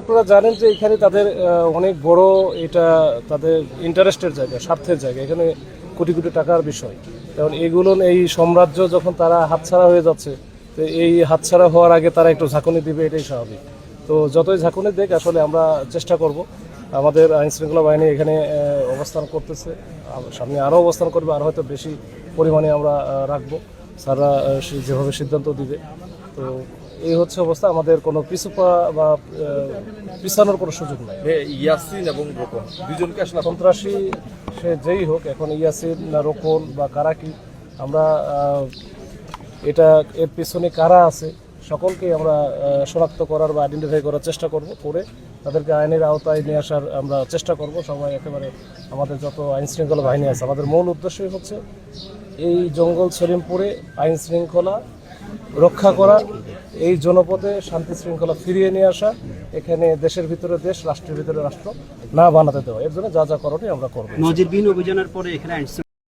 আপনারা জানেন যে এখানে তাদের অনেক বড় এটা তাদের ইন্টারেস্টের জায়গা, স্বার্থের জায়গা। এখানে কোটি কোটি টাকার বিষয়। কারণ এগুলো এই সাম্রাজ্য যখন তারা হাতছাড়া হয়ে যাচ্ছে, তো এই হাতছাড়া হওয়ার আগে তারা একটু ঝাঁকুনি দিবে, এটাই স্বাভাবিক। তো যতই ঝাঁকুনি দেখ, আসলে আমরা চেষ্টা করব। আমাদের আইনশৃঙ্খলা বাহিনী এখানে অবস্থান করতেছে, সামনে আরও অবস্থান করবে, আর হয়তো বেশি পরিমাণে আমরা রাখবো। স্যাররা যেভাবে সিদ্ধান্ত দিবে। তো এই হচ্ছে অবস্থা। আমাদের কোনো বা পিছানোর কোনো সুযোগ নাই। ইয়াসিন এবং রোকন দুজনকে আসলে সন্ত্রাসী সে যেই হোক, এখন ইয়াসিন না রোকন বা কারা কি, আমরা এটা এর পিছনে কারা আছে সকলকেই আমরা শনাক্ত করার বা আইডেন্টিফাই করার চেষ্টা করব, করে তাদেরকে আইনের আওতায় নিয়ে আসার আমরা চেষ্টা করব। সবাই একেবারে আমাদের যত আইন শৃঙ্খলা বাহিনী আছে, আমাদের মূল উদ্দেশ্যই হচ্ছে এই জঙ্গল সলিমপুরে আইন শৃঙ্খলা রক্ষা করা, এই জনপদে শান্তি শৃঙ্খলা ফিরিয়ে নিয়ে আসা, এখানে দেশের ভিতরে দেশ, রাষ্ট্রের ভিতরে রাষ্ট্র না বানাতে দেওয়া। এর জন্য যা যা করণীয় আমরা করবো। নজিরবিহীন অভিযানের পরে এখানে